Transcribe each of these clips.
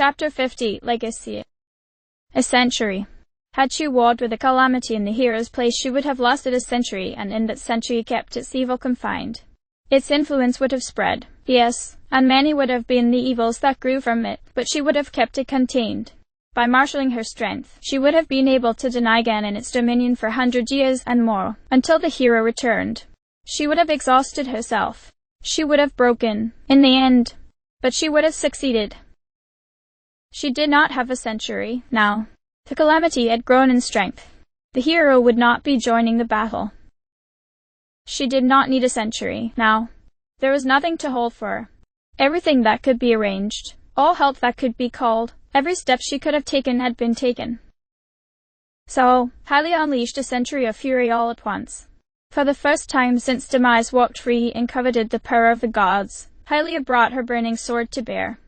Chapter 50 Legacy. A century. Had she warred with the calamity in the hero's place, she would have lasted a century, and in that century kept its evil confined. Its influence would have spread, yes, and many would have been the evils that grew from it, but she would have kept it contained. By marshalling her strength, she would have been able to deny Ganon its dominion for 100 years and more, until the hero returned. She would have exhausted herself. She would have broken, in the end, but she would have succeeded. She did not have a century, now. The calamity had grown in strength. The hero would not be joining the battle. She did not need a century, now. There was nothing to hold for her. Everything that could be arranged, all help that could be called, every step she could have taken had been taken. So, Hylia unleashed a century of fury all at once. For the first time since Demise walked free and coveted the power of the gods, Hylia brought her burning sword to bear.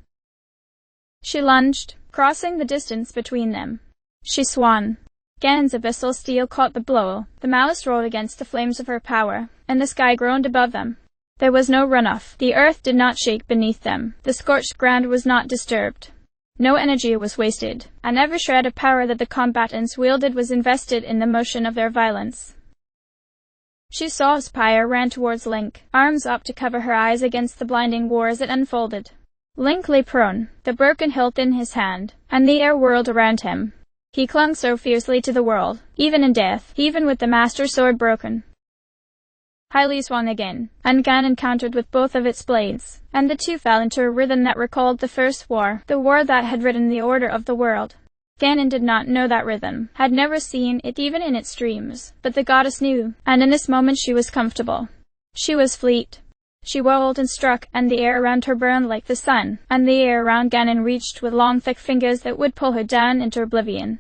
She lunged, crossing the distance between them. She swung. Ganon's abyssal steel caught the blow, the malice rolled against the flames of her power, and the sky groaned above them. There was no runoff, the earth did not shake beneath them, the scorched ground was not disturbed. No energy was wasted, and every shred of power that the combatants wielded was invested in the motion of their violence. She saw Spire ran towards Link, arms up to cover her eyes against the blinding war as it unfolded. Link lay prone, the broken hilt in his hand, and the air whirled around him. He clung so fiercely to the world, even in death, even with the Master Sword broken. Hylia swung again, and Ganon countered with both of its blades, and the two fell into a rhythm that recalled the first war, the war that had written the order of the world. Ganon did not know that rhythm, had never seen it even in its dreams, but the goddess knew, and in this moment she was comfortable. She was fleet. She whirled and struck, and the air around her burned like the sun, and the air around Ganon reached with long thick fingers that would pull her down into oblivion.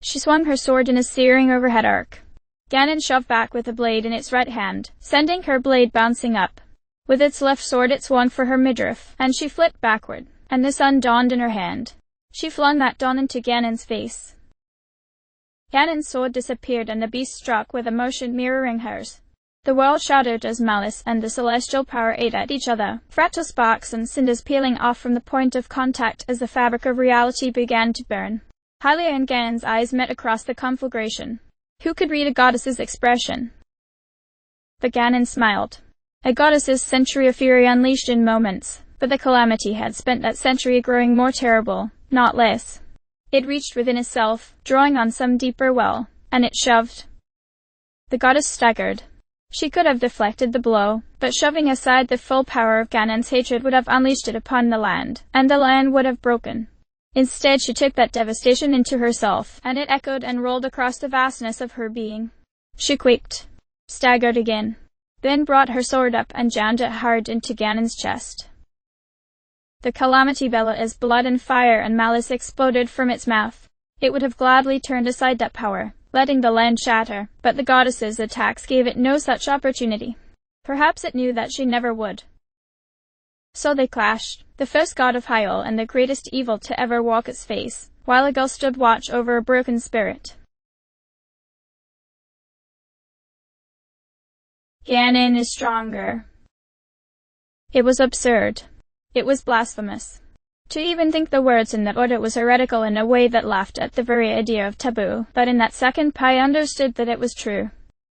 She swung her sword in a searing overhead arc. Ganon shoved back with the blade in its right hand, sending her blade bouncing up. With its left sword it swung for her midriff, and she flipped backward, and the sun dawned in her hand. She flung that dawn into Ganon's face. Ganon's sword disappeared, and the beast struck with a motion mirroring hers. The world shuddered as malice and the celestial power ate at each other, fractal sparks and cinders peeling off from the point of contact as the fabric of reality began to burn. Hylia and Ganon's eyes met across the conflagration. Who could read a goddess's expression? But Ganon smiled. A goddess's century of fury unleashed in moments, but the calamity had spent that century growing more terrible, not less. It reached within itself, drawing on some deeper well, and it shoved. The goddess staggered. She could have deflected the blow, but shoving aside the full power of Ganon's hatred would have unleashed it upon the land, and the land would have broken. Instead she took that devastation into herself, and it echoed and rolled across the vastness of her being. She quaked, staggered again, then brought her sword up and jammed it hard into Ganon's chest. The calamity bellowed as blood and fire and malice exploded from its mouth. It would have gladly turned aside that power, letting the land shatter, but the goddess's attacks gave it no such opportunity. Perhaps it knew that she never would. So they clashed, the first god of Hyrule and the greatest evil to ever walk its face, while a girl stood watch over a broken spirit. Ganon is stronger. It was absurd. It was blasphemous. To even think the words in that order was heretical in a way that laughed at the very idea of taboo, but in that second Pi understood that it was true.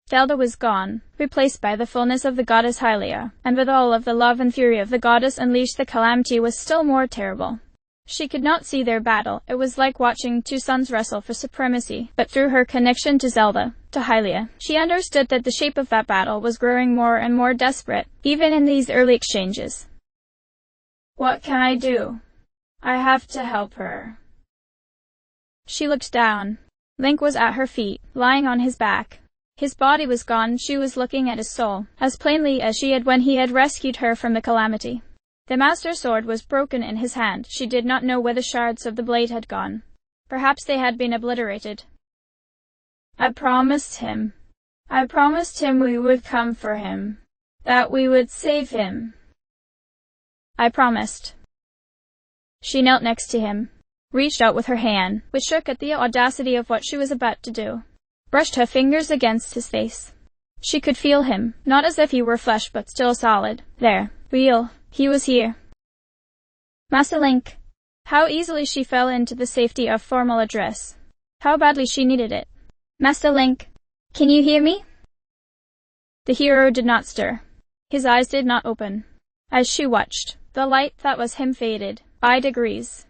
Zelda was gone, replaced by the fullness of the goddess Hylia, and with all of the love and fury of the goddess unleashed, the calamity was still more terrible. She could not see their battle. It was like watching two suns wrestle for supremacy, but through her connection to Zelda, to Hylia, she understood that the shape of that battle was growing more and more desperate, even in these early exchanges. What can I do? I have to help her. She looked down. Link was at her feet, lying on his back. His body was gone, she was looking at his soul, as plainly as she had when he had rescued her from the calamity. The Master Sword was broken in his hand. She did not know where the shards of the blade had gone. Perhaps they had been obliterated. I promised him we would come for him, that we would save him. I promised. She knelt next to him, reached out with her hand, which shook at the audacity of what she was about to do, brushed her fingers against his face. She could feel him, not as if he were flesh but still solid, there, real, he was here. Master Link. How easily she fell into the safety of formal address. How badly she needed it. "Master Link, can you hear me?" The hero did not stir. His eyes did not open. As she watched, the light that was him faded, by degrees.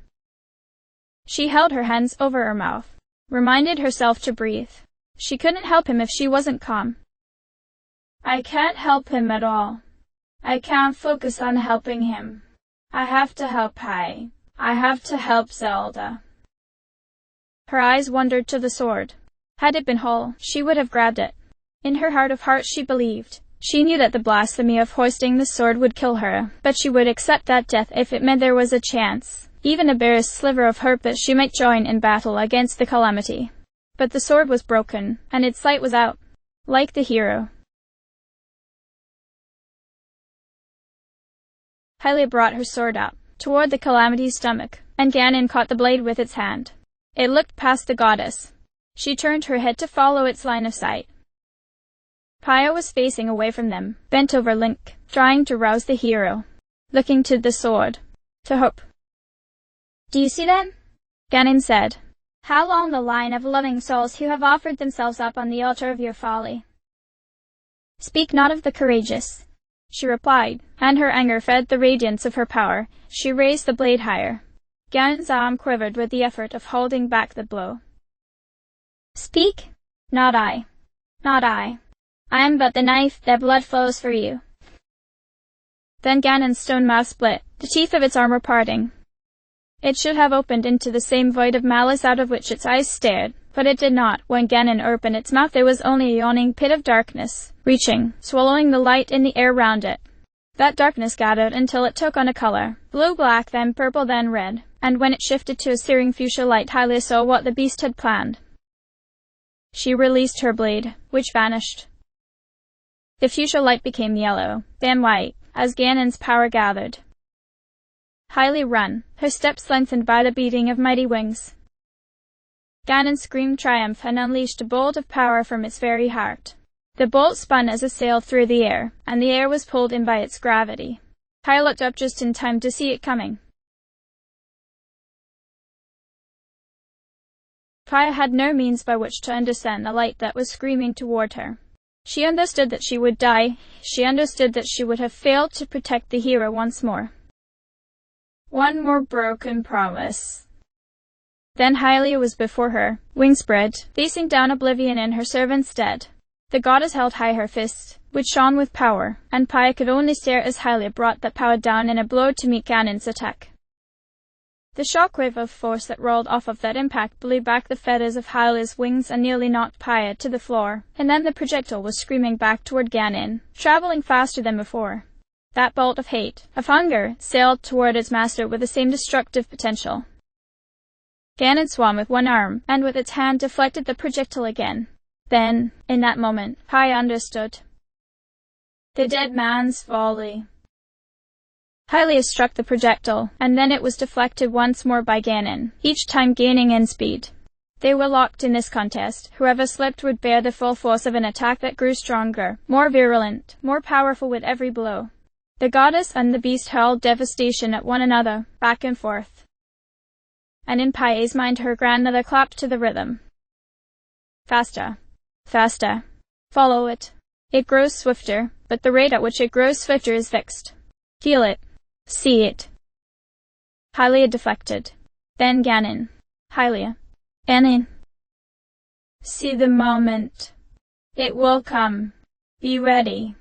She held her hands over her mouth, reminded herself to breathe. She couldn't help him if she wasn't calm. "I can't help him at all. I can't focus on helping him. I have to help Pai. I have to help Zelda." Her eyes wandered to the sword. Had it been whole, she would have grabbed it. In her heart of hearts she believed. She knew that the blasphemy of hoisting the sword would kill her, but she would accept that death if it meant there was a chance, even a barest sliver of hope that she might join in battle against the calamity. But the sword was broken, and its sight was out. Like the hero. Hylia brought her sword up, toward the calamity's stomach, and Ganon caught the blade with its hand. It looked past the goddess. She turned her head to follow its line of sight. Paya was facing away from them, bent over Link, trying to rouse the hero, looking to the sword, to hope. "Do you see them?" Ganon said. "How long the line of loving souls who have offered themselves up on the altar of your folly?" "Speak not of the courageous," she replied, and her anger fed the radiance of her power. She raised the blade higher. Ganon's arm quivered with the effort of holding back the blow. "Speak? Not I. Not I. I am but the knife, their blood flows for you." Then Ganon's stone mouth split, the teeth of its armor parting. It should have opened into the same void of malice out of which its eyes stared, but it did not. When Ganon opened its mouth there was only a yawning pit of darkness, reaching, swallowing the light in the air round it. That darkness gathered until it took on a color, blue-black, then purple, then red, and when it shifted to a searing fuchsia light, Hylia saw what the beast had planned. She released her blade, which vanished. The fuchsia light became yellow, then white, as Ganon's power gathered. Hylia ran, her steps lengthened by the beating of mighty wings. Ganon screamed triumph and unleashed a bolt of power from its very heart. The bolt spun as it sailed through the air, and the air was pulled in by its gravity. Hylia looked up just in time to see it coming. Paya had no means by which to understand the light that was screaming toward her. She understood that she would die. She understood that she would have failed to protect the hero once more. One more broken promise. Then Hylia was before her, wings spread, facing down oblivion in her servant's stead. The goddess held high her fist, which shone with power, and Paya could only stare as Hylia brought that power down in a blow to meet Ganon's attack. The shockwave of force that rolled off of that impact blew back the feathers of Hylia's wings and nearly knocked Paya to the floor, and then the projectile was screaming back toward Ganon, traveling faster than before. That bolt of hate, of hunger, sailed toward its master with the same destructive potential. Ganon swam with one arm, and with its hand deflected the projectile again. Then, in that moment, Paya understood. The dead man's folly. Hylia struck the projectile, and then it was deflected once more by Ganon, each time gaining in speed. They were locked in this contest. Whoever slipped would bear the full force of an attack that grew stronger, more virulent, more powerful with every blow. The goddess and the beast hurled devastation at one another, back and forth. And in Paya's mind her grandmother clapped to the rhythm. Faster. Faster. Follow it. It grows swifter, but the rate at which it grows swifter is fixed. Feel it. See it. Hylia deflected. Then Ganon. Hylia. Ganon. See the moment. It will come. Be ready.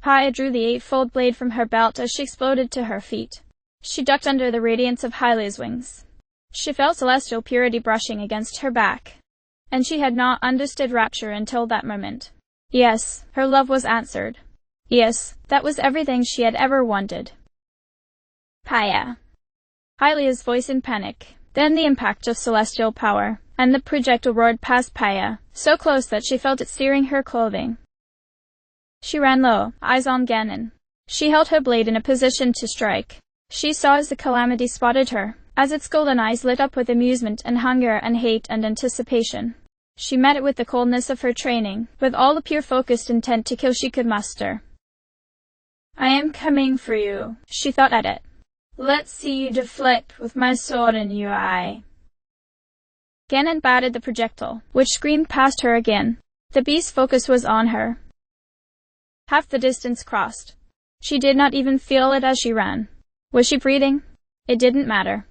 Paya drew the eightfold blade from her belt as she exploded to her feet. She ducked under the radiance of Hylia's wings. She felt celestial purity brushing against her back. And she had not understood rapture until that moment. Yes, her love was answered. Yes, that was everything she had ever wanted. Paya. Hylia's voice in panic, then the impact of celestial power, and the projectile roared past Paya, so close that she felt it searing her clothing. She ran low, eyes on Ganon. She held her blade in a position to strike. She saw as the calamity spotted her, as its golden eyes lit up with amusement and hunger and hate and anticipation. She met it with the coldness of her training, with all the pure focused intent to kill she could muster. I am coming for you, she thought at it. Let's see you deflect with my sword in your eye. Ganon batted the projectile, which screamed past her again. The beast's focus was on her. Half the distance crossed. She did not even feel it as she ran. Was she breathing? It didn't matter.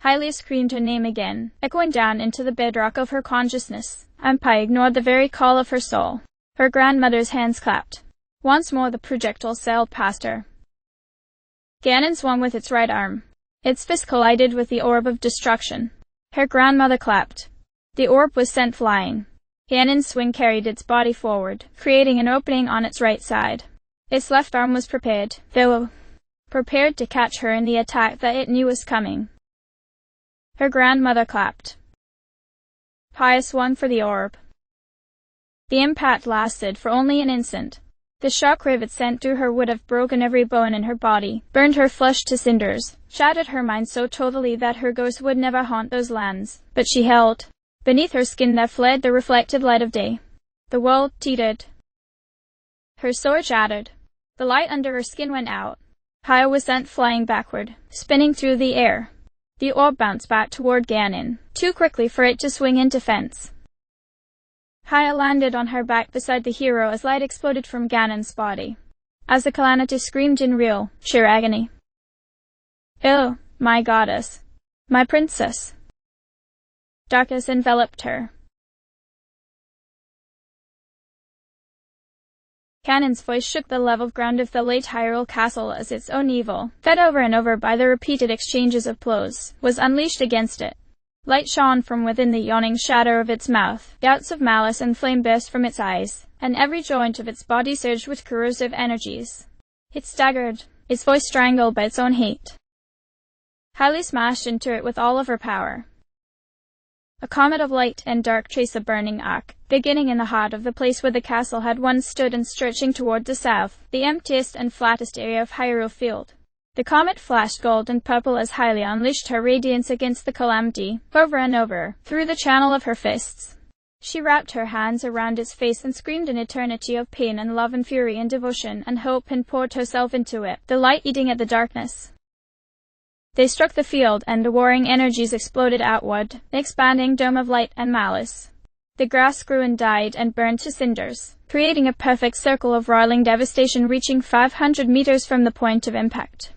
Hylia screamed her name again, echoing down into the bedrock of her consciousness, and Pi ignored the very call of her soul. Her grandmother's hands clapped. Once more the projectile sailed past her. Ganon swung with its right arm. Its fist collided with the orb of destruction. Her grandmother clapped. The orb was sent flying. Ganon's swing carried its body forward, creating an opening on its right side. Its left arm was prepared, though prepared to catch her in the attack that it knew was coming. Her grandmother clapped. Pi swung for the orb. The impact lasted for only an instant. The shockwave it sent through her would have broken every bone in her body, burned her flesh to cinders, shattered her mind so totally that her ghost would never haunt those lands. But she held. Beneath her skin there fled the reflected light of day. The world teetered. Her sword shattered. The light under her skin went out. Pi was sent flying backward, spinning through the air. The orb bounced back toward Ganon, too quickly for it to swing into fence. Hylia landed on her back beside the hero as light exploded from Ganon's body. As the calamity screamed in real, sheer agony. "Oh, my goddess! My princess!" Darkness enveloped her. Ganon's voice shook the level ground of the late Hyrule Castle as its own evil, fed over and over by the repeated exchanges of blows, was unleashed against it. Light shone from within the yawning shadow of its mouth, gouts of malice and flame burst from its eyes, and every joint of its body surged with corrosive energies. It staggered, its voice strangled by its own hate. Hylia smashed into it with all of her power. A comet of light and dark traced the burning arc, beginning in the heart of the place where the castle had once stood and stretching toward the south, the emptiest and flattest area of Hyrule Field. The comet flashed gold and purple as Hylia unleashed her radiance against the calamity, over and over, through the channel of her fists. She wrapped her hands around its face and screamed an eternity of pain and love and fury and devotion and hope and poured herself into it, the light eating at the darkness. They struck the field and the warring energies exploded outward, the expanding dome of light and malice. The grass grew and died and burned to cinders, creating a perfect circle of roiling devastation reaching 500 meters from the point of impact.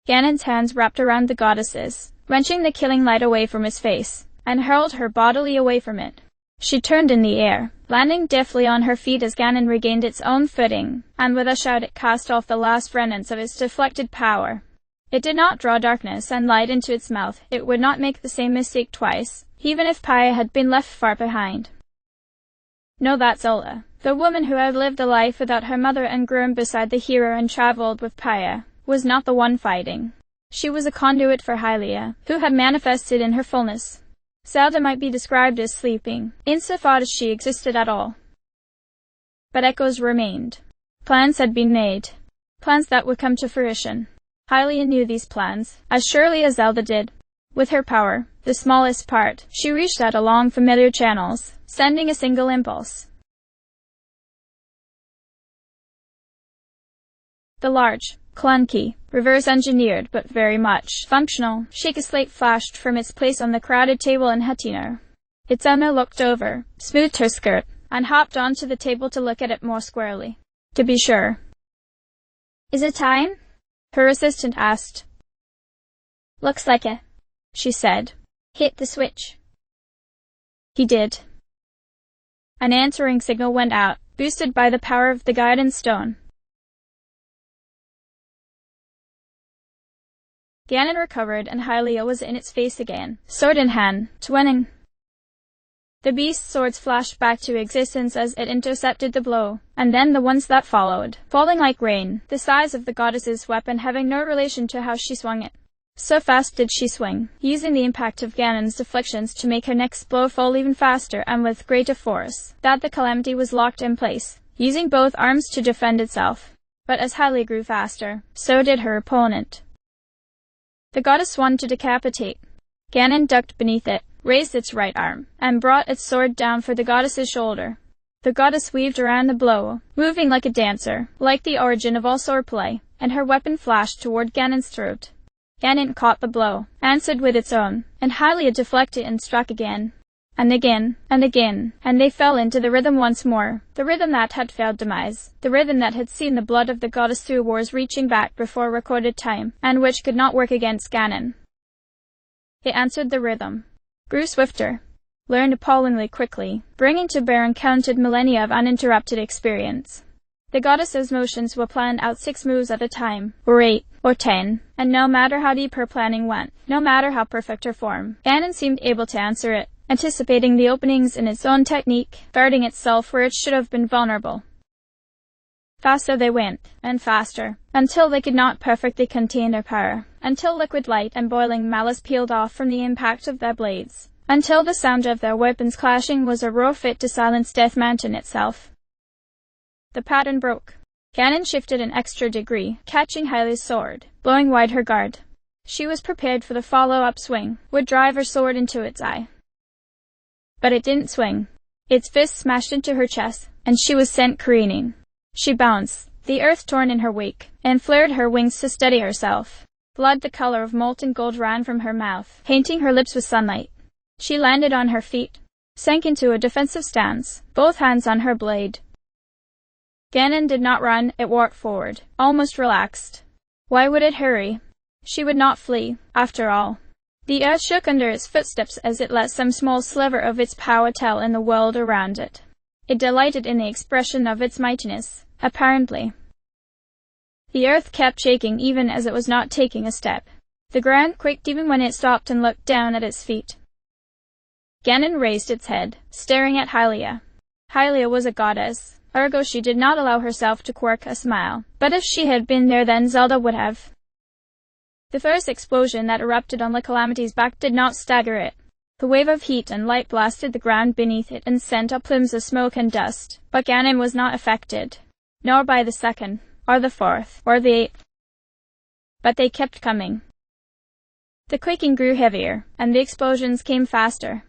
Ganon's hands wrapped around the goddess's, wrenching the killing light away from his face, and hurled her bodily away from it. She turned in the air, landing deftly on her feet as Ganon regained its own footing, and with a shout it cast off the last remnants of its deflected power. It did not draw darkness and light into its mouth. It would not make the same mistake twice, even if Pi had been left far behind. No, that Zola, the woman who had lived a life without her mother and grown beside the hero and traveled with Pi, was not the one fighting. She was a conduit for Hylia, who had manifested in her fullness. Zelda might be described as sleeping, insofar as she existed at all. But echoes remained. Plans had been made. Plans that would come to fruition. Hylia knew these plans, as surely as Zelda did. With her power, the smallest part, she reached out along familiar channels, sending a single impulse. The large, clunky, reverse-engineered but very much functional shake-a-slate flashed from its place on the crowded table in Hatino. Its owner looked over, smoothed her skirt, and hopped onto the table to look at it more squarely. To be sure. "Is it time?" her assistant asked. "Looks like it," she said. "Hit the switch." He did. An answering signal went out, boosted by the power of the guidance stone. Ganon recovered and Hylia was in its face again, sword in hand, twinning. The beast's swords flashed back to existence as it intercepted the blow, and then the ones that followed, falling like rain, the size of the goddess's weapon having no relation to how she swung it. So fast did she swing, using the impact of Ganon's deflections to make her next blow fall even faster and with greater force, that the calamity was locked in place, using both arms to defend itself. But as Hylia grew faster, so did her opponent. The goddess swung to decapitate. Ganon ducked beneath it, raised its right arm, and brought its sword down for the goddess's shoulder. The goddess weaved around the blow, moving like a dancer, like the origin of all swordplay, and her weapon flashed toward Ganon's throat. Ganon caught the blow, answered with its own, and Hylia deflected and struck again. And again, and again, and they fell into the rhythm once more, the rhythm that had failed Demise, the rhythm that had seen the blood of the goddess through wars reaching back before recorded time, and which could not work against Ganon. It answered the rhythm, grew swifter, learned appallingly quickly, bringing to bear uncounted millennia of uninterrupted experience. The goddess's motions were planned out 6 moves at a time, or 8, or 10, and no matter how deep her planning went, no matter how perfect her form, Ganon seemed able to answer it, anticipating the openings in its own technique, guarding itself where it should have been vulnerable. Faster they went, and faster, until they could not perfectly contain their power, until liquid light and boiling malice peeled off from the impact of their blades, until the sound of their weapons clashing was a roar fit to silence Death Mountain itself. The pattern broke. Ganon shifted an extra degree, catching Hylia's sword, blowing wide her guard. She was prepared for the follow-up swing, would drive her sword into its eye. But it didn't swing. Its fist smashed into her chest, and she was sent careening. She bounced, the earth torn in her wake, and flared her wings to steady herself. Blood the color of molten gold ran from her mouth, painting her lips with sunlight. She landed on her feet, sank into a defensive stance, both hands on her blade. Ganon did not run, it walked forward, almost relaxed. Why would it hurry? She would not flee, after all. The earth shook under its footsteps as it let some small sliver of its power tell in the world around it. It delighted in the expression of its mightiness, apparently. The earth kept shaking even as it was not taking a step. The ground quaked even when it stopped and looked down at its feet. Ganon raised its head, staring at Hylia. Hylia was a goddess, ergo she did not allow herself to quirk a smile, but if she had been there then Zelda would have. The first explosion that erupted on the Calamity's back did not stagger it. The wave of heat and light blasted the ground beneath it and sent up plumes of smoke and dust, but Ganon was not affected, nor by the second, or the fourth, or the 8th. But they kept coming. The quaking grew heavier, and the explosions came faster.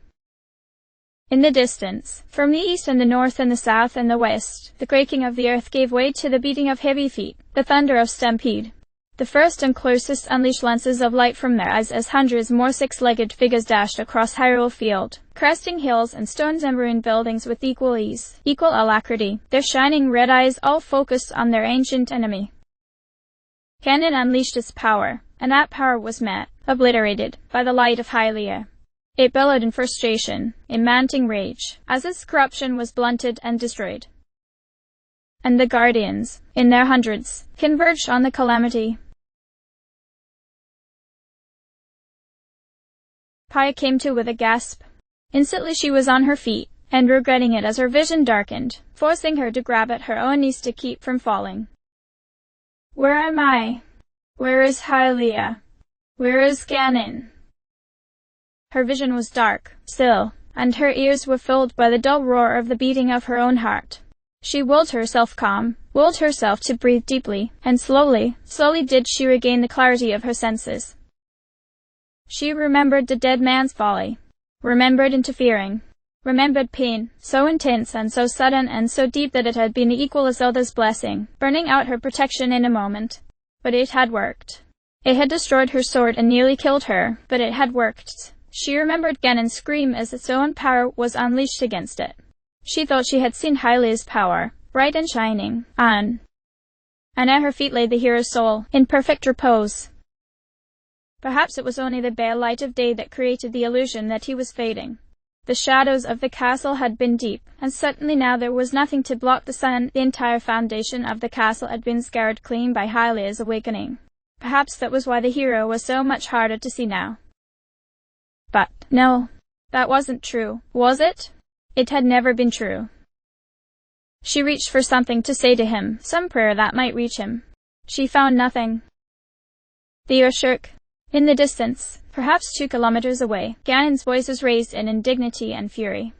In the distance, from the east and the north and the south and the west, the quaking of the earth gave way to the beating of heavy feet, the thunder of stampede. The first and closest unleashed lances of light from their eyes as hundreds more 6-legged figures dashed across Hyrule Field, cresting hills and stones and ruined buildings with equal ease, equal alacrity, their shining red eyes all focused on their ancient enemy. Ganon unleashed its power, and that power was met, obliterated, by the light of Hylia. It bellowed in frustration, in mounting rage, as its corruption was blunted and destroyed. And the Guardians, in their hundreds, converged on the Calamity. Paya came to with a gasp. Instantly she was on her feet, and regretting it as her vision darkened, forcing her to grab at her own knees to keep from falling. Where am I? Where is Hylia? Where is Ganon? Her vision was dark, still, and her ears were filled by the dull roar of the beating of her own heart. She willed herself calm, willed herself to breathe deeply, and slowly, slowly did she regain the clarity of her senses. She remembered the dead man's folly, remembered interfering, remembered pain, so intense and so sudden and so deep that it had been equal as Zelda's blessing, burning out her protection in a moment. But it had worked. It had destroyed her sword and nearly killed her, but it had worked. She remembered Ganon's scream as its own power was unleashed against it. She thought she had seen Hylia's power, bright and shining, and at her feet lay the hero's soul, in perfect repose. Perhaps it was only the bare light of day that created the illusion that he was fading. The shadows of the castle had been deep, and certainly now there was nothing to block the sun. The entire foundation of the castle had been scarred clean by Hylia's awakening. Perhaps that was why the hero was so much harder to see now. But, no, that wasn't true, was it? It had never been true. She reached for something to say to him, some prayer that might reach him. She found nothing. The earth shook. In the distance, perhaps 2 kilometers away, Ganon's voice was raised in indignity and fury.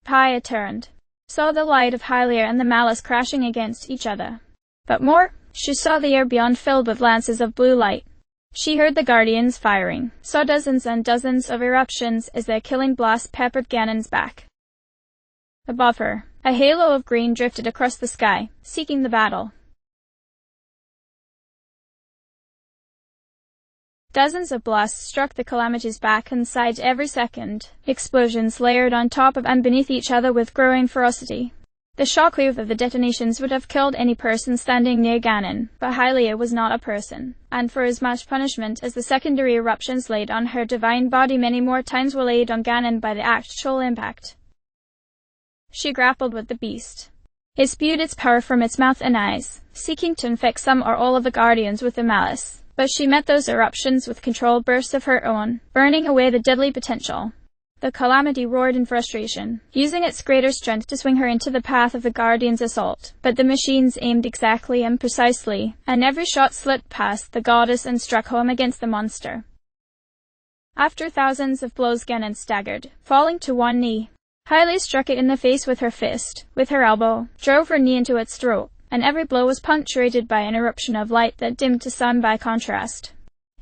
Paya turned, saw the light of Hylia and the malice crashing against each other. But more, she saw the air beyond filled with lances of blue light. She heard the Guardians firing, saw dozens and dozens of eruptions as their killing blast peppered Ganon's back. Above her, a halo of green drifted across the sky, seeking the battle. Dozens of blasts struck the Calamity's back and sides every second, explosions layered on top of and beneath each other with growing ferocity. The shockwave of the detonations would have killed any person standing near Ganon, but Hylia was not a person, and for as much punishment as the secondary eruptions laid on her divine body, many more times were laid on Ganon by the actual impact. She grappled with the beast. It spewed its power from its mouth and eyes, seeking to infect some or all of the Guardians with the malice, but she met those eruptions with controlled bursts of her own, burning away the deadly potential. The Calamity roared in frustration, using its greater strength to swing her into the path of the Guardian's assault, but the machines aimed exactly and precisely, and every shot slipped past the goddess and struck home against the monster. After thousands of blows, Ganon staggered, falling to one knee. Hylia struck it in the face with her fist, with her elbow, drove her knee into its throat, and every blow was punctuated by an eruption of light that dimmed to sun by contrast.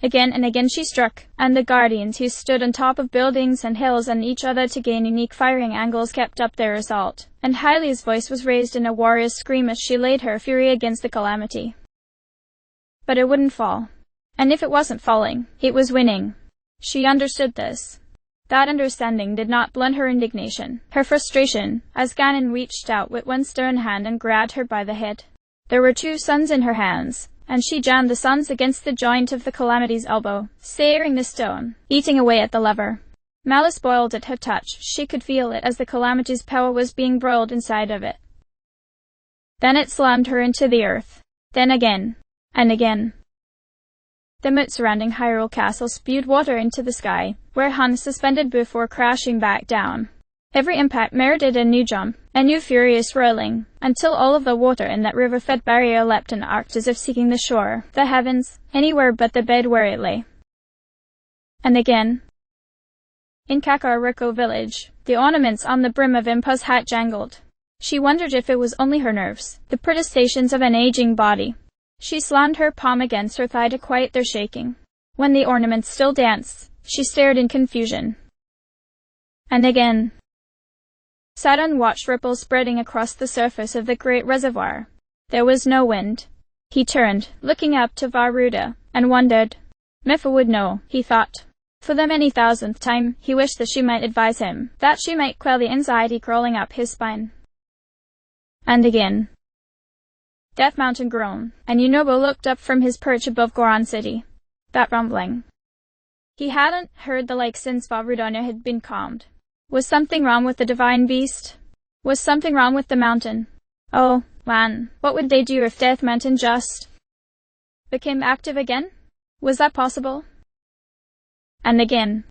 Again and again she struck, and the Guardians, who stood on top of buildings and hills and each other to gain unique firing angles, kept up their assault, and Hylia's voice was raised in a warrior's scream as she laid her fury against the Calamity. But it wouldn't fall. And if it wasn't falling, it was winning. She understood this. That understanding did not blunt her indignation, her frustration, as Ganon reached out with one stern hand and grabbed her by the head. There were 2 suns in her hands, and she jammed the suns against the joint of the Calamity's elbow, searing the stone, eating away at the lever. Malice boiled at her touch. She could feel it as the Calamity's power was being broiled inside of it. Then it slammed her into the earth. Then again. And again. The moat surrounding Hyrule Castle spewed water into the sky, where Hun suspended before crashing back down. Every impact merited a new jump, a new furious rolling, until all of the water in that river-fed barrier leapt and arced as if seeking the shore, the heavens, anywhere but the bed where it lay. And again. In Kakariko village, the ornaments on the brim of Impa's hat jangled. She wondered if it was only her nerves, the protestations of an aging body. She slammed her palm against her thigh to quiet their shaking. When the ornaments still danced, she stared in confusion. And again. Sidon watched ripples spreading across the surface of the great reservoir. There was no wind. He turned, looking up to Varuda, and wondered. Mipha would know, he thought. For the many thousandth time, he wished that she might advise him, that she might quell the anxiety crawling up his spine. And again. Death Mountain groaned, and Yunobo looked up from his perch above Goron City. That rumbling. He hadn't heard the like since Varudanya had been calmed. Was something wrong with the divine beast? Was something wrong with the mountain? Oh, man, what would they do if Death Mountain just became active again? Was that possible? And again.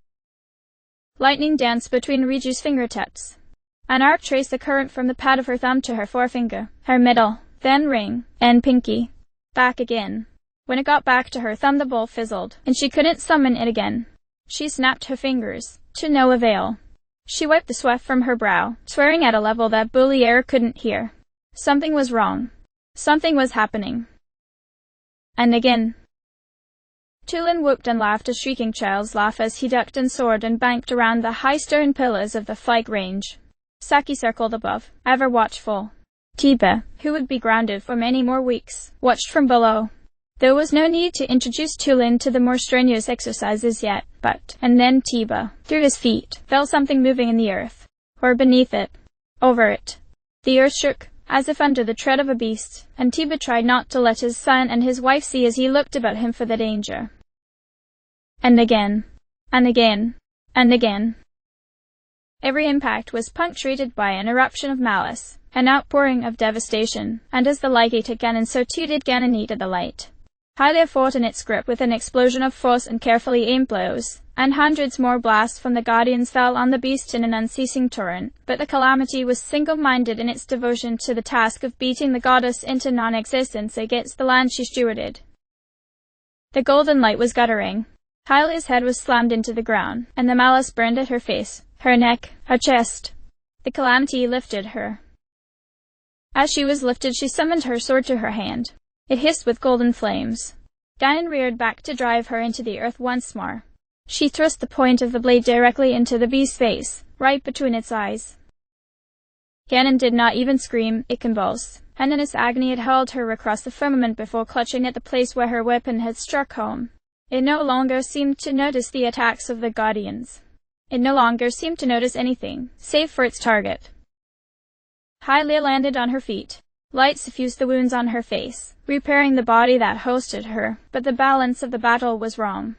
Lightning danced between Riju's fingertips. An arc traced the current from the pad of her thumb to her forefinger, her middle, then ring, and pinky. Back again. When it got back to her thumb, the bowl fizzled, and she couldn't summon it again. She snapped her fingers, to no avail. She wiped the sweat from her brow, swearing at a level that Bullier couldn't hear. Something was wrong. Something was happening. And again. Tulin whooped and laughed a shrieking child's laugh as he ducked and soared and banked around the high stone pillars of the flight range. Saki circled above, ever watchful. Tiba, who would be grounded for many more weeks, watched from below. There was no need to introduce Tulin to the more strenuous exercises yet, but, and then Tiba, through his feet, felt something moving in the earth, or beneath it, over it. The earth shook, as if under the tread of a beast, and Tiba tried not to let his son and his wife see as he looked about him for the danger. And again, and again, and again. Every impact was punctuated by an eruption of malice, an outpouring of devastation, and as the light ate at Ganon, so too did Ganon eat at the light. Hylia fought in its grip with an explosion of force and carefully aimed blows, and hundreds more blasts from the Guardians fell on the beast in an unceasing torrent, but the Calamity was single-minded in its devotion to the task of beating the goddess into non-existence against the land she stewarded. The golden light was guttering. Hylia's head was slammed into the ground, and the malice burned at her face, her neck, her chest. The Calamity lifted her. As she was lifted, she summoned her sword to her hand. It hissed with golden flames. Ganon reared back to drive her into the earth once more. She thrust the point of the blade directly into the beast's face, right between its eyes. Ganon did not even scream, it convulsed, and in its agony it hurled her across the firmament before clutching at the place where her weapon had struck home. It no longer seemed to notice the attacks of the Guardians. It no longer seemed to notice anything, save for its target. Hylia landed on her feet. Light suffused the wounds on her face, repairing the body that hosted her, but the balance of the battle was wrong.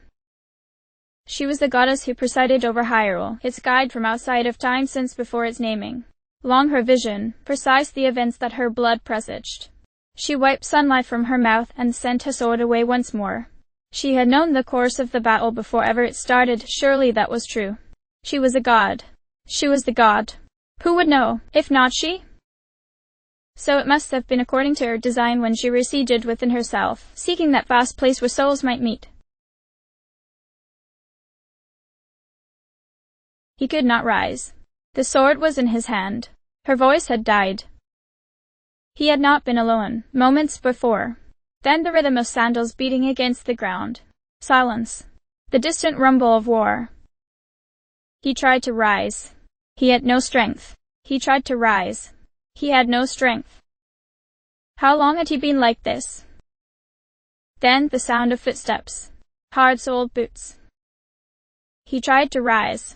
She was the goddess who presided over Hyrule, its guide from outside of time since before its naming. Long her vision, precise the events that her blood presaged. She wiped sunlight from her mouth and sent her sword away once more. She had known the course of the battle before ever it started, surely that was true. She was a god. She was the god. Who would know, if not she? So it must have been according to her design when she receded within herself, seeking that vast place where souls might meet. He could not rise. The sword was in his hand. Her voice had died. He had not been alone, moments before. Then the rhythm of sandals beating against the ground. Silence. The distant rumble of war. He tried to rise. He had no strength. He tried to rise. He had no strength. How long had he been like this? Then the sound of footsteps. Hard-soled boots. He tried to rise.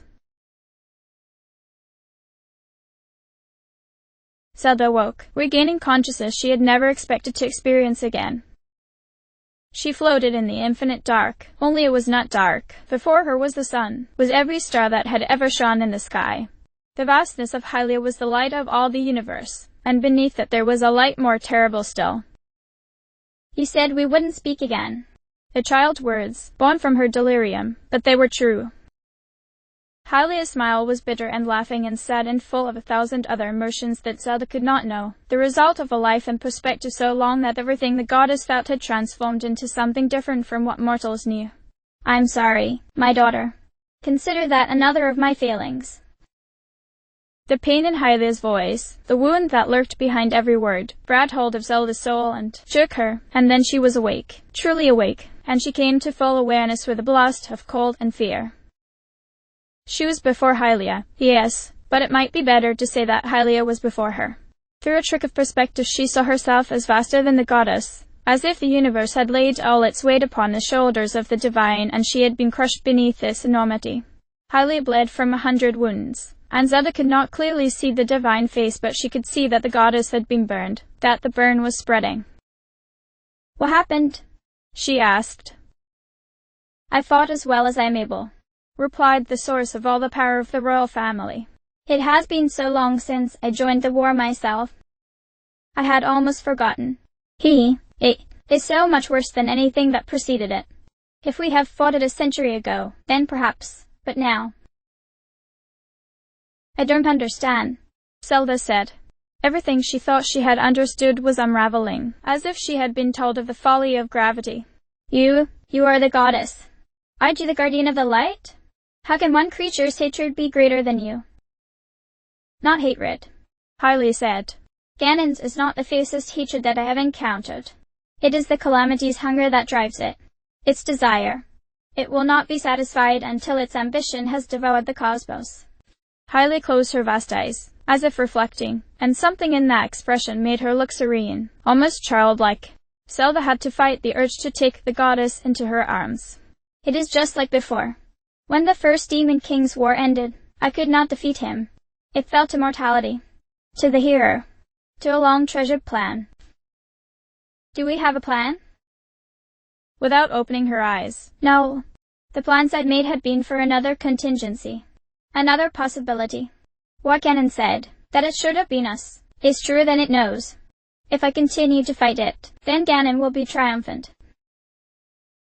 Zelda woke, regaining consciousness she had never expected to experience again. She floated in the infinite dark, only it was not dark. Before her was the sun, was every star that had ever shone in the sky. The vastness of Hylia was the light of all the universe, and beneath it there was a light more terrible still. He said we wouldn't speak again. The child's words, born from her delirium, but they were true. Hylia's smile was bitter and laughing and sad and full of 1,000 other emotions that Zelda could not know, the result of a life and perspective so long that everything the goddess felt had transformed into something different from what mortals knew. I'm sorry, my daughter. Consider that another of my failings. The pain in Hylia's voice, the wound that lurked behind every word, grabbed hold of Zelda's soul and shook her, and then she was awake, truly awake, and she came to full awareness with a blast of cold and fear. She was before Hylia, yes, but it might be better to say that Hylia was before her. Through a trick of perspective she saw herself as vaster than the goddess, as if the universe had laid all its weight upon the shoulders of the divine and she had been crushed beneath its enormity. Hylia bled from 100 wounds, and Zelda could not clearly see the divine face, but she could see that the goddess had been burned, that the burn was spreading. What happened? She asked. I fought as well as I am able, replied the source of all the power of the royal family. It has been so long since I joined the war myself. I had almost forgotten. It is so much worse than anything that preceded it. If we have fought it a century ago, then perhaps, but now. I don't understand, Zelda said. Everything she thought she had understood was unraveling, as if she had been told of the folly of gravity. You are the goddess. Aren't you the guardian of the light? How can one creature's hatred be greater than you? Not hatred, Hylia said. Ganon's is not the fiercest hatred that I have encountered. It is the calamity's hunger that drives it. Its desire. It will not be satisfied until its ambition has devoured the cosmos. Hylia closed her vast eyes, as if reflecting, and something in that expression made her look serene, almost childlike. Zelda had to fight the urge to take the goddess into her arms. It is just like before. When the first Demon King's war ended, I could not defeat him. It fell to mortality. To the hero. To a long-treasured plan. Do we have a plan? Without opening her eyes. No. The plans I'd made had been for another contingency. Another possibility. What Ganon said, that it should have been us, is truer than it knows. If I continue to fight it, then Ganon will be triumphant.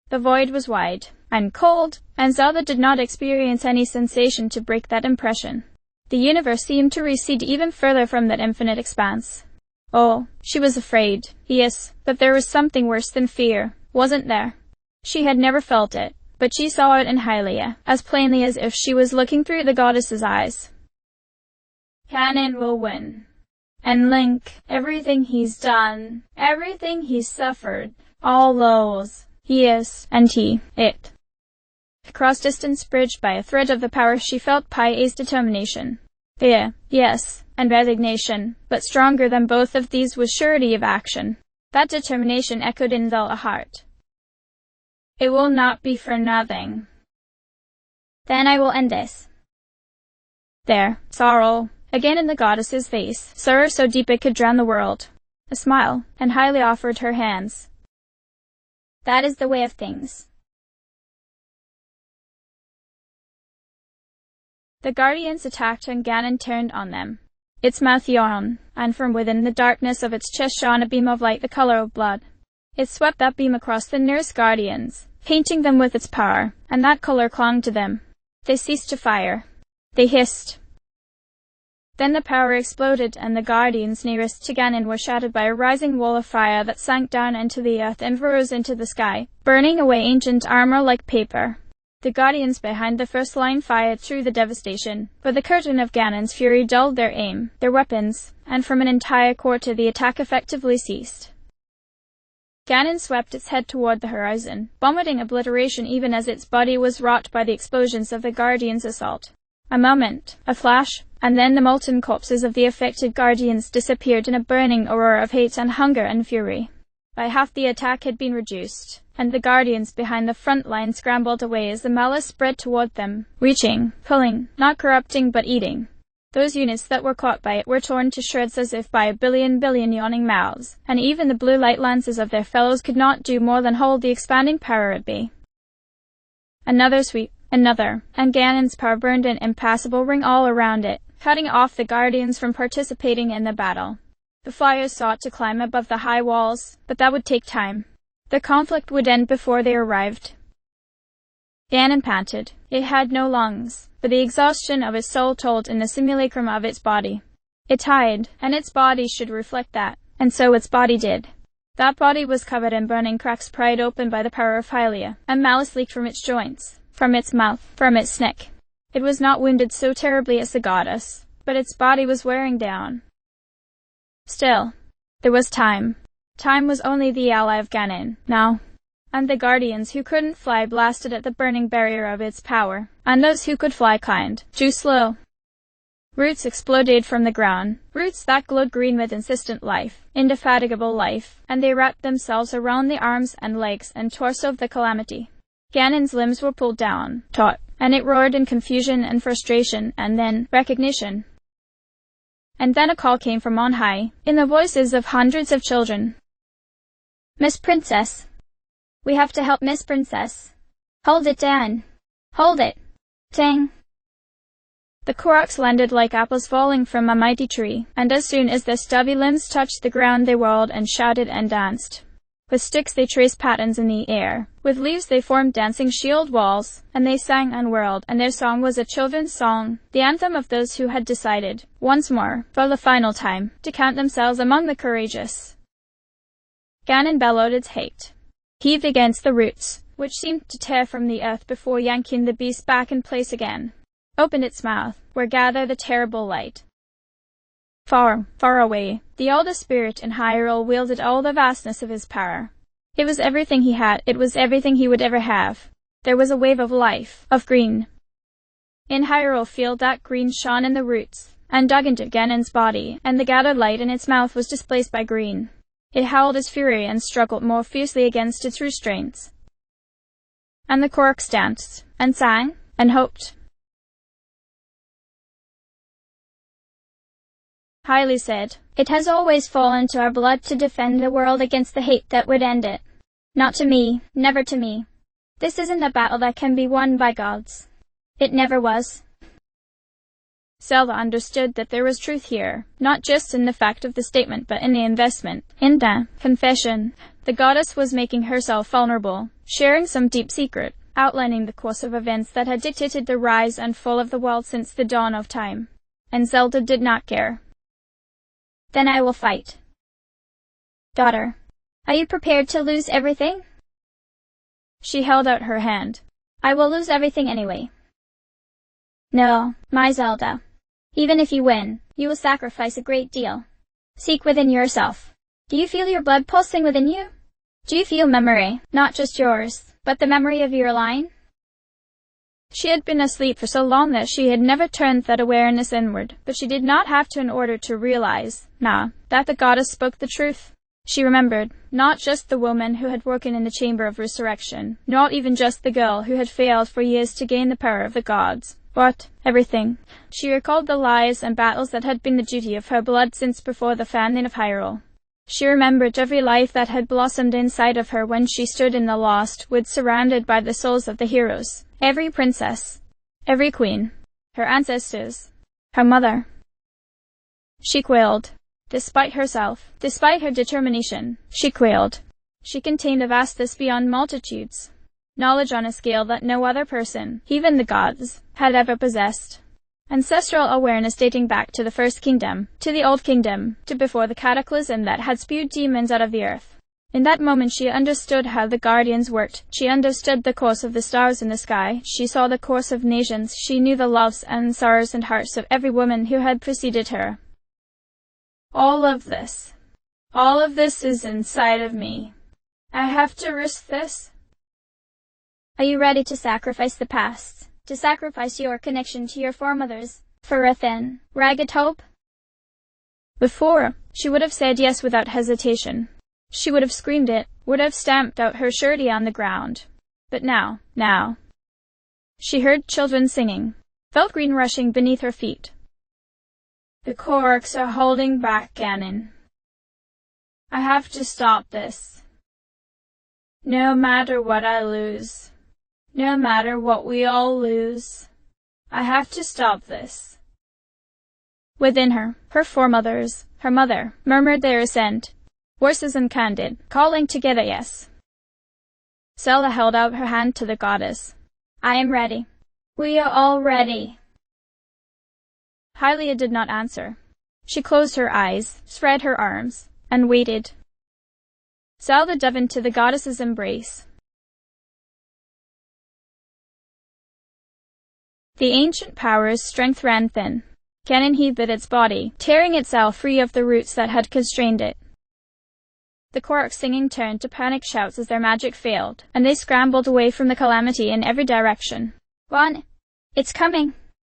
The void was wide and cold, and Zelda did not experience any sensation to break that impression. The universe seemed to recede even further from that infinite expanse. Oh, she was afraid, yes, but there was something worse than fear, wasn't there? She had never felt it, but she saw it in Hylia, as plainly as if she was looking through the goddess's eyes. Ganon will win. And Link, everything he's done, everything he's suffered, all those, it. Across distance bridged by a thread of the power she felt Pai's determination. Fear, yes, and resignation, but stronger than both of these was surety of action. That determination echoed in Zelda's heart. It will not be for nothing. Then I will end this. There, sorrow, again in the goddess's face, sorrow so deep it could drown the world. A smile, and highly offered her hands. That is the way of things. The guardians attacked and Ganon turned on them. Its mouth yawned, and from within the darkness of its chest shone a beam of light the color of blood. It swept that beam across the nearest guardians, painting them with its power, and that color clung to them. They ceased to fire. They hissed. Then the power exploded, and the guardians nearest to Ganon were shattered by a rising wall of fire that sank down into the earth and rose into the sky, burning away ancient armor like paper. The guardians behind the first line fired through the devastation, but the curtain of Ganon's fury dulled their aim, their weapons, and from an entire quarter the attack effectively ceased. Ganon swept its head toward the horizon, vomiting obliteration even as its body was wrought by the explosions of the guardians' assault. A moment, a flash, and then the molten corpses of the affected guardians disappeared in a burning aurora of hate and hunger and fury. By half the attack had been reduced, and the guardians behind the front line scrambled away as the malice spread toward them, reaching, pulling, not corrupting but eating. Those units that were caught by it were torn to shreds as if by a billion yawning mouths, and even the blue light lances of their fellows could not do more than hold the expanding power at bay. Another sweep, another, and Ganon's power burned an impassable ring all around it, cutting off the guardians from participating in the battle. The flyers sought to climb above the high walls, but that would take time. The conflict would end before they arrived. Ganon panted. It had no lungs, but the exhaustion of its soul told in the simulacrum of its body. It tied, and its body should reflect that, and so its body did. That body was covered in burning cracks pried open by the power of Hylia, and malice leaked from its joints, from its mouth, from its neck. It was not wounded so terribly as the goddess, but its body was wearing down. Still, there was time. Time was only the ally of Ganon, now. And the guardians who couldn't fly blasted at the burning barrier of its power, and those who could fly climbed, too slow. Roots exploded from the ground, roots that glowed green with insistent life, indefatigable life, and they wrapped themselves around the arms and legs and torso of the calamity. Ganon's limbs were pulled down, taut, and it roared in confusion and frustration, and then recognition. And then a call came from on high, in the voices of hundreds of children. Miss Princess! We have to help Miss Princess. Hold it, Dan. Hold it. Dang. The Koroks landed like apples falling from a mighty tree, and as soon as their stubby limbs touched the ground they whirled and shouted and danced. With sticks they traced patterns in the air, with leaves they formed dancing shield walls, and they sang and whirled, and their song was a children's song, the anthem of those who had decided, once more, for the final time, to count themselves among the courageous. Ganon bellowed its hate. Heaved against the roots, which seemed to tear from the earth before yanking the beast back in place again. Opened its mouth, where gathered the terrible light. Far, far away, the oldest spirit in Hyrule wielded all the vastness of his power. It was everything he had, it was everything he would ever have. There was a wave of life, of green. In Hyrule Field that green shone in the roots, and dug into Ganon's body, and the gathered light in its mouth was displaced by green. It howled its fury and struggled more fiercely against its restraints. And the Koroks danced, and sang, and hoped. Hylia said, "It has always fallen to our blood to defend the world against the hate that would end it. Not to me, never to me. This isn't a battle that can be won by gods. It never was." Zelda understood that there was truth here, not just in the fact of the statement but in the investment, in the confession. The goddess was making herself vulnerable, sharing some deep secret, outlining the course of events that had dictated the rise and fall of the world since the dawn of time. And Zelda did not care. "Then I will fight." "Daughter, are you prepared to lose everything?" She held out her hand. "I will lose everything anyway." "No, my Zelda. Even if you win, you will sacrifice a great deal. Seek within yourself. Do you feel your blood pulsing within you? Do you feel memory, not just yours, but the memory of your line?" She had been asleep for so long that she had never turned that awareness inward, but she did not have to in order to realize, that the goddess spoke the truth. She remembered not just the woman who had woken in the chamber of resurrection, not even just the girl who had failed for years to gain the power of the gods, but everything. She recalled the lies and battles that had been the duty of her blood since before the founding of Hyrule. She remembered every life that had blossomed inside of her when she stood in the lost woods surrounded by the souls of the heroes. Every princess, every queen, her ancestors, her mother. She quailed. Despite herself, despite her determination, she quailed. She contained a vastness beyond multitudes, knowledge on a scale that no other person, even the gods, had ever possessed. Ancestral awareness dating back to the First Kingdom, to the Old Kingdom, to before the cataclysm that had spewed demons out of the earth. In that moment she understood how the Guardians worked. She understood the course of the stars in the sky. She saw the course of nations. She knew the loves and sorrows and hearts of every woman who had preceded her. All of this is inside of me. I have to risk this. Are you ready to sacrifice the past? To sacrifice your connection to your foremothers for a thin, ragged hope? Before, she would have said yes without hesitation. She would have screamed it, would have stamped out her surety on the ground. But now. She heard children singing, felt green rushing beneath her feet. The Koroks are holding back Ganon. I have to stop this. No matter what I lose. No matter what we all lose, I have to stop this. Within her, her foremothers, her mother, murmured their assent. Voices and candid, calling together yes. Zelda held out her hand to the goddess. I am ready. We are all ready. Hylia did not answer. She closed her eyes, spread her arms, and waited. Zelda dove into the goddess's embrace. The ancient power's strength ran thin. Ganon heaved at its body, tearing itself free of the roots that had constrained it. The Koroks singing turned to panic shouts as their magic failed, and they scrambled away from the calamity in every direction. Run! It's coming!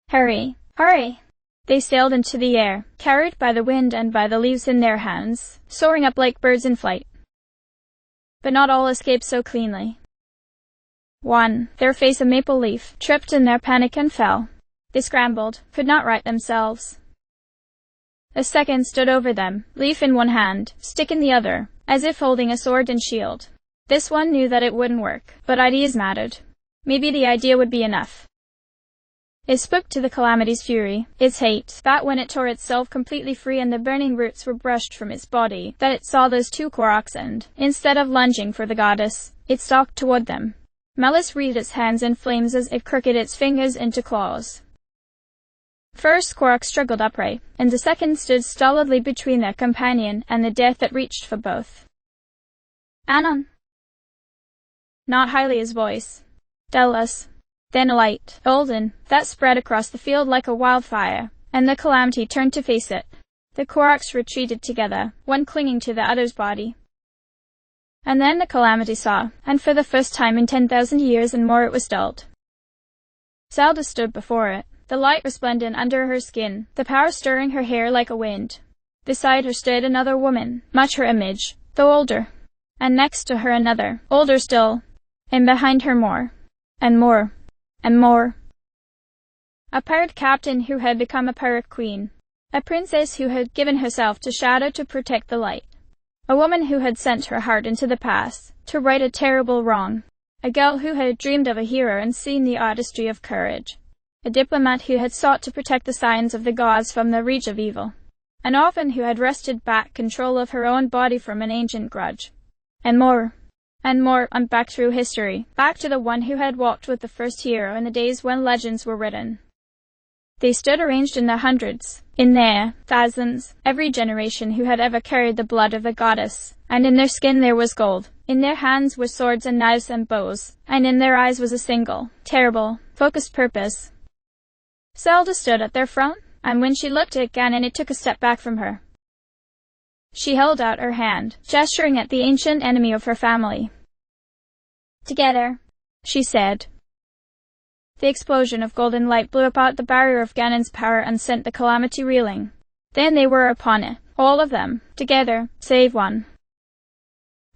Hurry! Hurry! They sailed into the air, carried by the wind and by the leaves in their hands, soaring up like birds in flight. But not all escaped so cleanly. One, their face a maple leaf, tripped in their panic and fell. They scrambled, could not right themselves. A second stood over them, leaf in one hand, stick in the other, as if holding a sword and shield. This one knew that it wouldn't work, but ideas mattered. Maybe the idea would be enough. It spoke to the calamity's fury, its hate, that when it tore itself completely free and the burning roots were brushed from its body, that it saw those two Koroks and, instead of lunging for the goddess, it stalked toward them. Malice wreathed its hands in flames as it crooked its fingers into claws. First Korok struggled upright, and the second stood stolidly between their companion and the death that reached for both. Anon! Not Hylia's voice. Delos. Then a light, golden, that spread across the field like a wildfire, and the calamity turned to face it. The Koroks retreated together, one clinging to the other's body. And then the calamity saw, and for the first time in 10,000 years and more it was stilled. Zelda stood before it, the light resplendent under her skin, the power stirring her hair like a wind. Beside her stood another woman, much her image, though older. And next to her another, older still. And behind her more. And more. And more. A pirate captain who had become a pirate queen. A princess who had given herself to shadow to protect the light. A woman who had sent her heart into the past, to right a terrible wrong. A girl who had dreamed of a hero and seen the artistry of courage. A diplomat who had sought to protect the scions of the gods from the reach of evil. An orphan who had wrested back control of her own body from an ancient grudge. And more, and back through history, back to the one who had walked with the first hero in the days when legends were written. They stood arranged in their hundreds, in their thousands, every generation who had ever carried the blood of the goddess, and in their skin there was gold, in their hands were swords and knives and bows, and in their eyes was a single, terrible, focused purpose. Zelda stood at their front, and when she looked at Ganon it took a step back from her. She held out her hand, gesturing at the ancient enemy of her family. Together, she said. The explosion of golden light blew apart the barrier of Ganon's power and sent the calamity reeling. Then they were upon it, all of them, together, save one.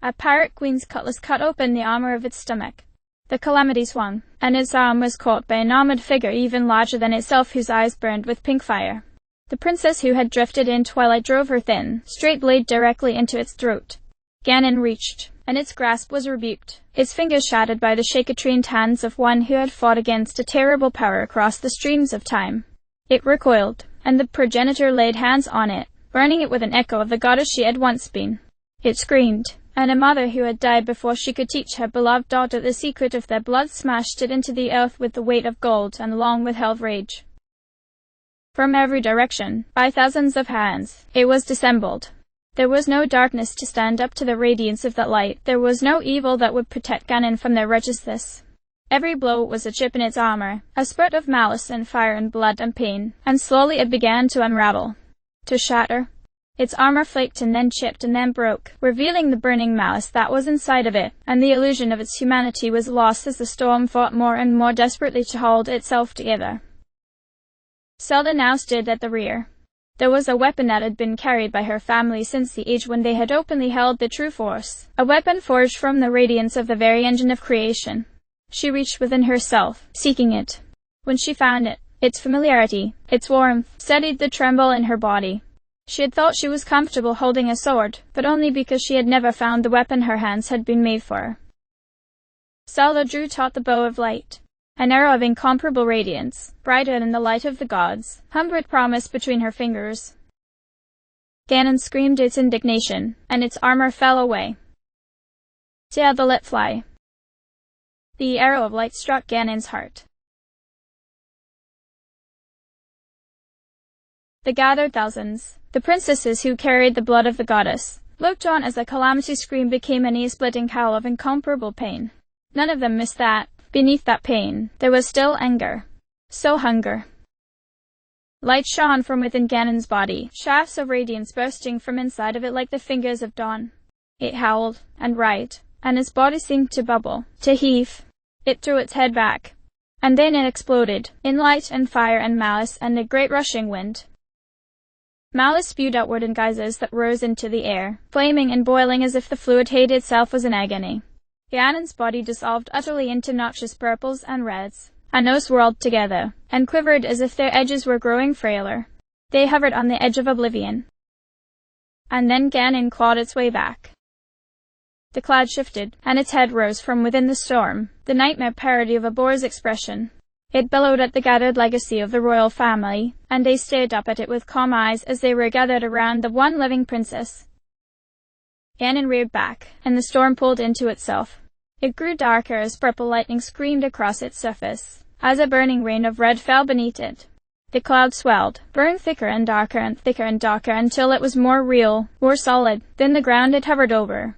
A pirate queen's cutlass cut open the armor of its stomach. The Calamity swung, and its arm was caught by an armored figure even larger than itself whose eyes burned with pink fire. The princess who had drifted in twilight drove her thin, straight blade directly into its throat. Ganon reached, and its grasp was rebuked, its fingers shattered by the shake-trained hands of one who had fought against a terrible power across the streams of time. It recoiled, and the progenitor laid hands on it, burning it with an echo of the goddess she had once been. It screamed, and a mother who had died before she could teach her beloved daughter the secret of their blood smashed it into the earth with the weight of gold and long-withheld rage. From every direction, by thousands of hands, it was dissembled. There was no darkness to stand up to the radiance of that light. There was no evil that would protect Ganon from their righteousness. Every blow was a chip in its armor, a spurt of malice and fire and blood and pain, and slowly it began to unravel, to shatter. Its armor flaked and then chipped and then broke, revealing the burning malice that was inside of it, and the illusion of its humanity was lost as the storm fought more and more desperately to hold itself together. Zelda now stood at the rear. There was a weapon that had been carried by her family since the age when they had openly held the true force, a weapon forged from the radiance of the very engine of creation. She reached within herself, seeking it. When she found it, its familiarity, its warmth, steadied the tremble in her body. She had thought she was comfortable holding a sword, but only because she had never found the weapon her hands had been made for. Zelda drew taut the bow of light. An arrow of incomparable radiance, brighter than the light of the gods, hummed with promise between her fingers. Ganon screamed its indignation, and its armor fell away. Dare the let fly. The arrow of light struck Ganon's heart. The gathered thousands, the princesses who carried the blood of the goddess, looked on as the Calamity scream became an ear-splitting howl of incomparable pain. None of them missed that. Beneath that pain, there was still anger. So hunger. Light shone from within Ganon's body, shafts of radiance bursting from inside of it like the fingers of dawn. It howled, and writhed, and its body seemed to bubble, to heave. It threw its head back. And then it exploded, in light and fire and malice and a great rushing wind. Malice spewed outward in geysers that rose into the air, flaming and boiling as if the fluid hate itself was in agony. Ganon's body dissolved utterly into noxious purples and reds, and those swirled together, and quivered as if their edges were growing frailer. They hovered on the edge of oblivion. And then Ganon clawed its way back. The cloud shifted, and its head rose from within the storm, the nightmare parody of a boar's expression. It bellowed at the gathered legacy of the royal family, and they stared up at it with calm eyes as they were gathered around the one living princess. Ganon reared back, and the storm pulled into itself. It grew darker as purple lightning screamed across its surface, as a burning rain of red fell beneath it. The cloud swelled, burned thicker and darker and thicker and darker until it was more real, more solid, than the ground it hovered over.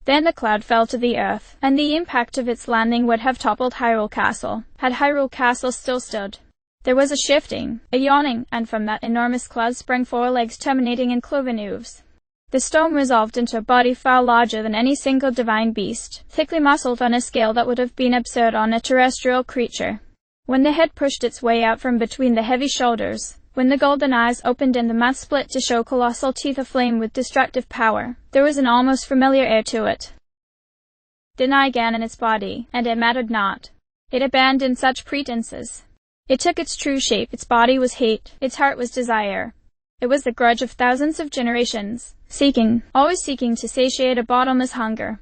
Then the cloud fell to the earth, and the impact of its landing would have toppled Hyrule Castle, had Hyrule Castle still stood. There was a shifting, a yawning, and from that enormous cloud sprang four legs terminating in cloven hooves. The stone resolved into a body far larger than any single divine beast, thickly muscled on a scale that would have been absurd on a terrestrial creature. When the head pushed its way out from between the heavy shoulders, when the golden eyes opened and the mouth split to show colossal teeth aflame with destructive power, there was an almost familiar air to it. Deny Ganon its body, and it mattered not. It abandoned such pretenses. It took its true shape. Its body was hate, its heart was desire. It was the grudge of thousands of generations, seeking, always seeking to satiate a bottomless hunger.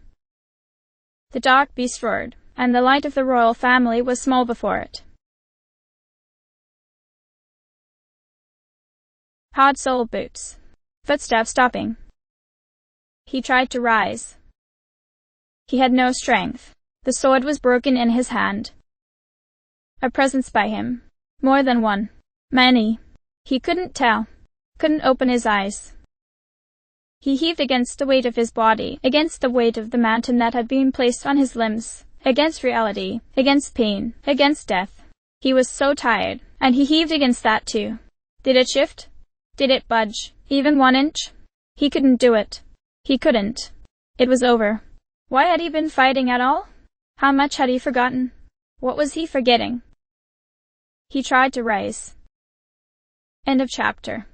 The dark beast roared, and the light of the royal family was small before it. Hard-soled boots. Footsteps stopping. He tried to rise. He had no strength. The sword was broken in his hand. A presence by him. More than one. Many. He couldn't tell. Couldn't open his eyes. He heaved against the weight of his body, against the weight of the mountain that had been placed on his limbs, against reality, against pain, against death. He was so tired, and he heaved against that too. Did it shift? Did it budge, even 1 inch? He couldn't do it. He couldn't. It was over. Why had he been fighting at all? How much had he forgotten? What was he forgetting? He tried to rise. End of chapter.